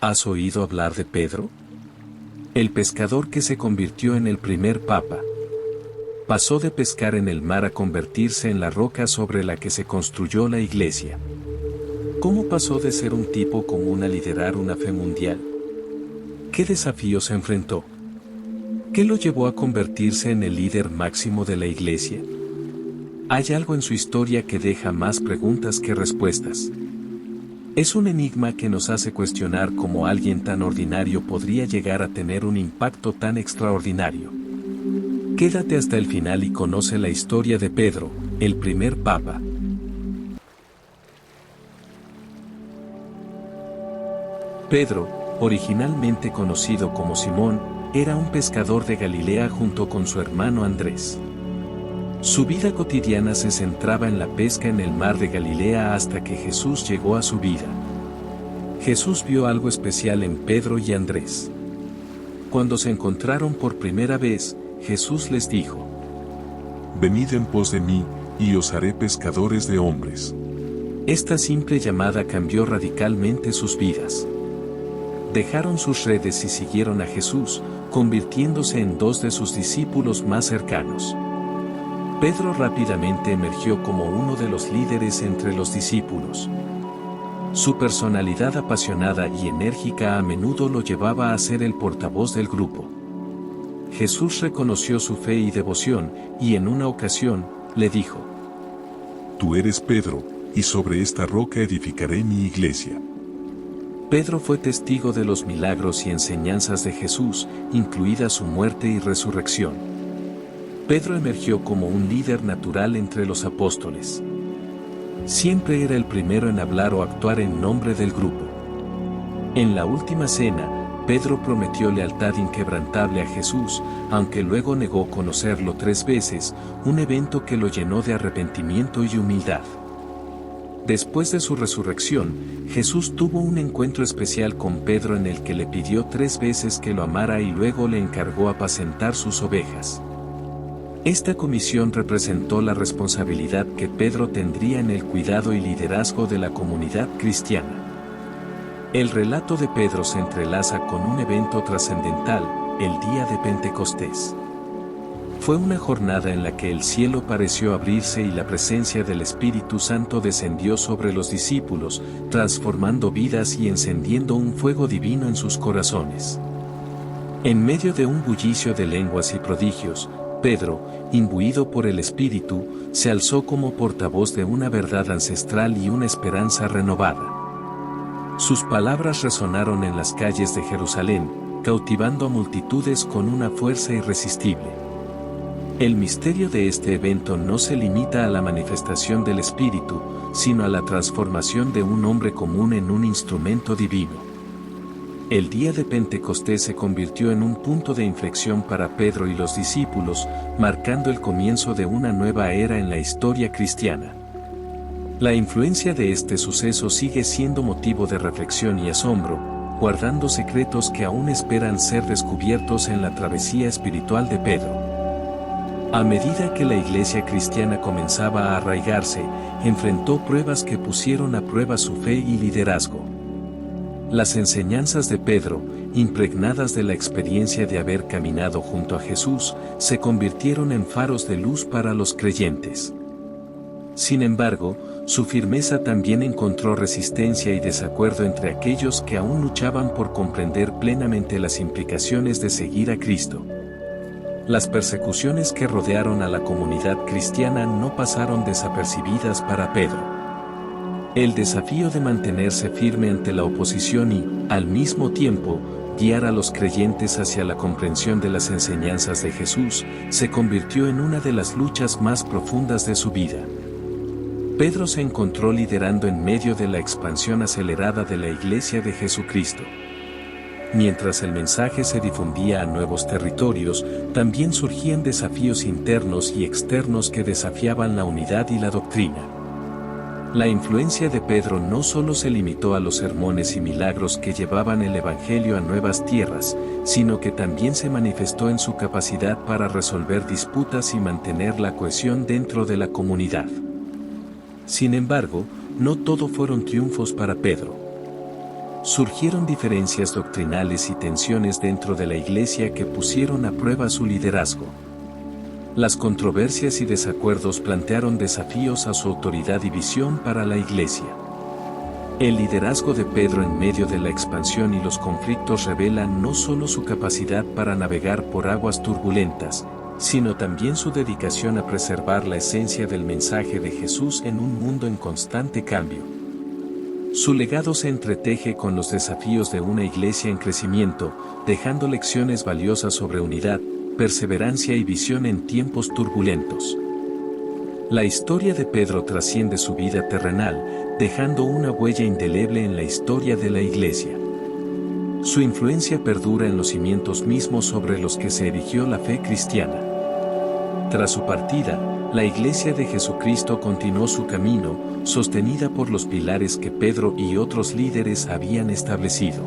¿Has oído hablar de Pedro? El pescador que se convirtió en el primer papa. Pasó de pescar en el mar a convertirse en la roca sobre la que se construyó la iglesia. ¿Cómo pasó de ser un tipo común a liderar una fe mundial? ¿Qué desafíos enfrentó? ¿Qué lo llevó a convertirse en el líder máximo de la iglesia? Hay algo en su historia que deja más preguntas que respuestas. Es un enigma que nos hace cuestionar cómo alguien tan ordinario podría llegar a tener un impacto tan extraordinario. Quédate hasta el final y conoce la historia de Pedro, el primer papa. Pedro, originalmente conocido como Simón, era un pescador de Galilea junto con su hermano Andrés. Su vida cotidiana se centraba en la pesca en el mar de Galilea hasta que Jesús llegó a su vida. Jesús vio algo especial en Pedro y Andrés. Cuando se encontraron por primera vez, Jesús les dijo: Venid en pos de mí, y os haré pescadores de hombres. Esta simple llamada cambió radicalmente sus vidas. Dejaron sus redes y siguieron a Jesús, convirtiéndose en dos de sus discípulos más cercanos. Pedro rápidamente emergió como uno de los líderes entre los discípulos. Su personalidad apasionada y enérgica a menudo lo llevaba a ser el portavoz del grupo. Jesús reconoció su fe y devoción, y en una ocasión, le dijo: Tú eres Pedro, y sobre esta roca edificaré mi iglesia. Pedro fue testigo de los milagros y enseñanzas de Jesús, incluida su muerte y resurrección. Pedro emergió como un líder natural entre los apóstoles. Siempre era el primero en hablar o actuar en nombre del grupo. En la última cena, Pedro prometió lealtad inquebrantable a Jesús, aunque luego negó conocerlo 3 veces, un evento que lo llenó de arrepentimiento y humildad. Después de su resurrección, Jesús tuvo un encuentro especial con Pedro en el que le pidió 3 veces que lo amara y luego le encargó apacentar sus ovejas. Esta comisión representó la responsabilidad que Pedro tendría en el cuidado y liderazgo de la comunidad cristiana. El relato de Pedro se entrelaza con un evento trascendental, el día de Pentecostés. Fue una jornada en la que el cielo pareció abrirse y la presencia del Espíritu Santo descendió sobre los discípulos, transformando vidas y encendiendo un fuego divino en sus corazones. En medio de un bullicio de lenguas y prodigios, Pedro, imbuido por el Espíritu, se alzó como portavoz de una verdad ancestral y una esperanza renovada. Sus palabras resonaron en las calles de Jerusalén, cautivando a multitudes con una fuerza irresistible. El misterio de este evento no se limita a la manifestación del Espíritu, sino a la transformación de un hombre común en un instrumento divino. El día de Pentecostés se convirtió en un punto de inflexión para Pedro y los discípulos, marcando el comienzo de una nueva era en la historia cristiana. La influencia de este suceso sigue siendo motivo de reflexión y asombro, guardando secretos que aún esperan ser descubiertos en la travesía espiritual de Pedro. A medida que la iglesia cristiana comenzaba a arraigarse, enfrentó pruebas que pusieron a prueba su fe y liderazgo. Las enseñanzas de Pedro, impregnadas de la experiencia de haber caminado junto a Jesús, se convirtieron en faros de luz para los creyentes. Sin embargo, su firmeza también encontró resistencia y desacuerdo entre aquellos que aún luchaban por comprender plenamente las implicaciones de seguir a Cristo. Las persecuciones que rodearon a la comunidad cristiana no pasaron desapercibidas para Pedro. El desafío de mantenerse firme ante la oposición y, al mismo tiempo, guiar a los creyentes hacia la comprensión de las enseñanzas de Jesús, se convirtió en una de las luchas más profundas de su vida. Pedro se encontró liderando en medio de la expansión acelerada de la Iglesia de Jesucristo. Mientras el mensaje se difundía a nuevos territorios, también surgían desafíos internos y externos que desafiaban la unidad y la doctrina. La influencia de Pedro no solo se limitó a los sermones y milagros que llevaban el Evangelio a nuevas tierras, sino que también se manifestó en su capacidad para resolver disputas y mantener la cohesión dentro de la comunidad. Sin embargo, no todo fueron triunfos para Pedro. surgieron diferencias doctrinales y tensiones dentro de la iglesia que pusieron a prueba su liderazgo. Las controversias y desacuerdos plantearon desafíos a su autoridad y visión para la iglesia. El liderazgo de Pedro en medio de la expansión y los conflictos revela no solo su capacidad para navegar por aguas turbulentas, sino también su dedicación a preservar la esencia del mensaje de Jesús en un mundo en constante cambio. Su legado se entreteje con los desafíos de una iglesia en crecimiento, dejando lecciones valiosas sobre unidad, perseverancia y visión en tiempos turbulentos. La historia de Pedro trasciende su vida terrenal, dejando una huella indeleble en la historia de la iglesia. Su influencia perdura en los cimientos mismos sobre los que se erigió la fe cristiana. Tras su partida, la Iglesia de Jesucristo continuó su camino, sostenida por los pilares que Pedro y otros líderes habían establecido.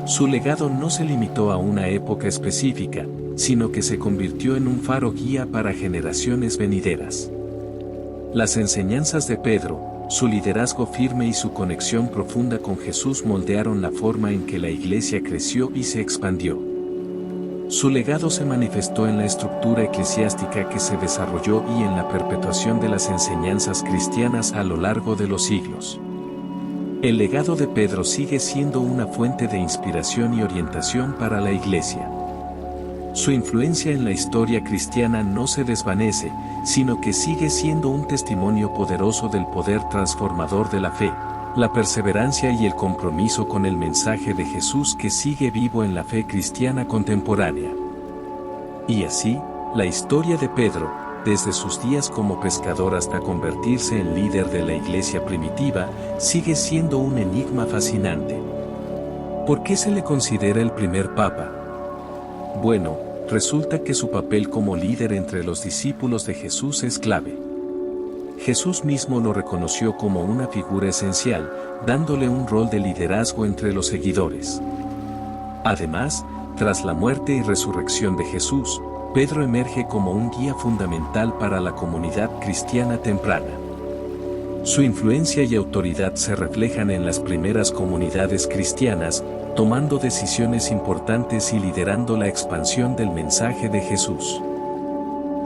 Su legado no se limitó a una época específica, sino que se convirtió en un faro guía para generaciones venideras. Las enseñanzas de Pedro, su liderazgo firme y su conexión profunda con Jesús moldearon la forma en que la Iglesia creció y se expandió. Su legado se manifestó en la estructura eclesiástica que se desarrolló y en la perpetuación de las enseñanzas cristianas a lo largo de los siglos. El legado de Pedro sigue siendo una fuente de inspiración y orientación para la Iglesia. Su influencia en la historia cristiana no se desvanece, sino que sigue siendo un testimonio poderoso del poder transformador de la fe, la perseverancia y el compromiso con el mensaje de Jesús que sigue vivo en la fe cristiana contemporánea. Y así, la historia de Pedro, desde sus días como pescador hasta convertirse en líder de la iglesia primitiva, sigue siendo un enigma fascinante. ¿Por qué se le considera el primer papa? Bueno, resulta que su papel como líder entre los discípulos de Jesús es clave. Jesús mismo lo reconoció como una figura esencial, dándole un rol de liderazgo entre los seguidores. Además, tras la muerte y resurrección de Jesús, Pedro emerge como un guía fundamental para la comunidad cristiana temprana. Su influencia y autoridad se reflejan en las primeras comunidades cristianas, tomando decisiones importantes y liderando la expansión del mensaje de Jesús.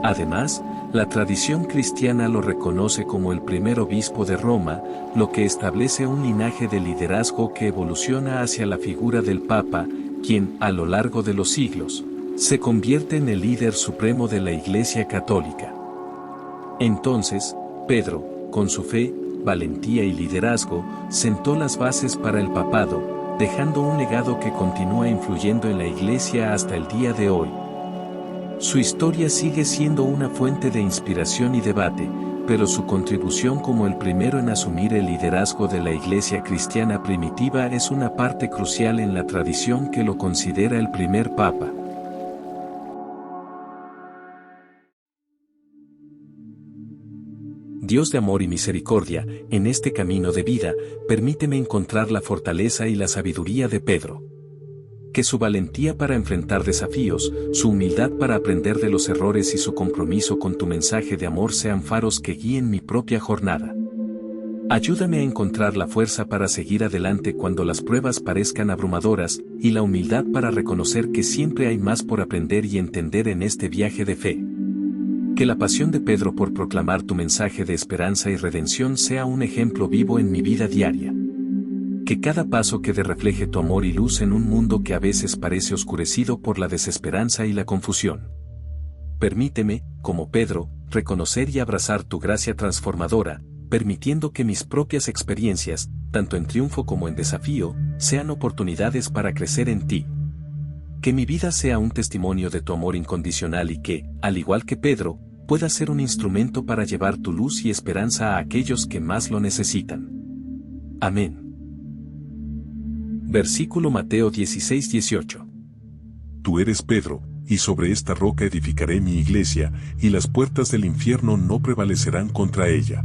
Además, la tradición cristiana lo reconoce como el primer obispo de Roma, lo que establece un linaje de liderazgo que evoluciona hacia la figura del Papa, quien, a lo largo de los siglos, se convierte en el líder supremo de la Iglesia Católica. Entonces, Pedro, con su fe, valentía y liderazgo, sentó las bases para el papado, dejando un legado que continúa influyendo en la Iglesia hasta el día de hoy. Su historia sigue siendo una fuente de inspiración y debate, pero su contribución como el primero en asumir el liderazgo de la Iglesia cristiana primitiva es una parte crucial en la tradición que lo considera el primer papa. Dios de amor y misericordia, en este camino de vida, permíteme encontrar la fortaleza y la sabiduría de Pedro. Que su valentía para enfrentar desafíos, su humildad para aprender de los errores y su compromiso con tu mensaje de amor sean faros que guíen mi propia jornada. Ayúdame a encontrar la fuerza para seguir adelante cuando las pruebas parezcan abrumadoras, y la humildad para reconocer que siempre hay más por aprender y entender en este viaje de fe. Que la pasión de Pedro por proclamar tu mensaje de esperanza y redención sea un ejemplo vivo en mi vida diaria. Que cada paso que dé refleje tu amor y luz en un mundo que a veces parece oscurecido por la desesperanza y la confusión. Permíteme, como Pedro, reconocer y abrazar tu gracia transformadora, permitiendo que mis propias experiencias, tanto en triunfo como en desafío, sean oportunidades para crecer en ti. Que mi vida sea un testimonio de tu amor incondicional y que, al igual que Pedro, pueda ser un instrumento para llevar tu luz y esperanza a aquellos que más lo necesitan. Amén. Versículo Mateo 16:18. Tú eres Pedro, y sobre esta roca edificaré mi iglesia, y las puertas del infierno no prevalecerán contra ella.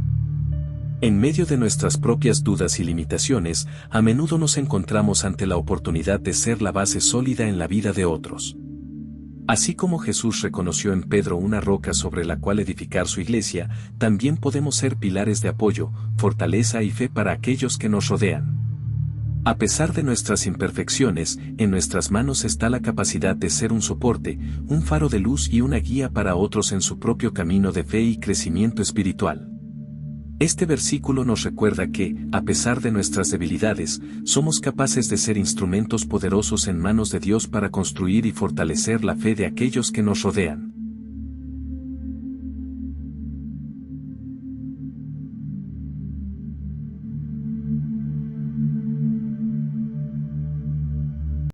En medio de nuestras propias dudas y limitaciones, a menudo nos encontramos ante la oportunidad de ser la base sólida en la vida de otros. Así como Jesús reconoció en Pedro una roca sobre la cual edificar su iglesia, también podemos ser pilares de apoyo, fortaleza y fe para aquellos que nos rodean. A pesar de nuestras imperfecciones, en nuestras manos está la capacidad de ser un soporte, un faro de luz y una guía para otros en su propio camino de fe y crecimiento espiritual. Este versículo nos recuerda que, a pesar de nuestras debilidades, somos capaces de ser instrumentos poderosos en manos de Dios para construir y fortalecer la fe de aquellos que nos rodean.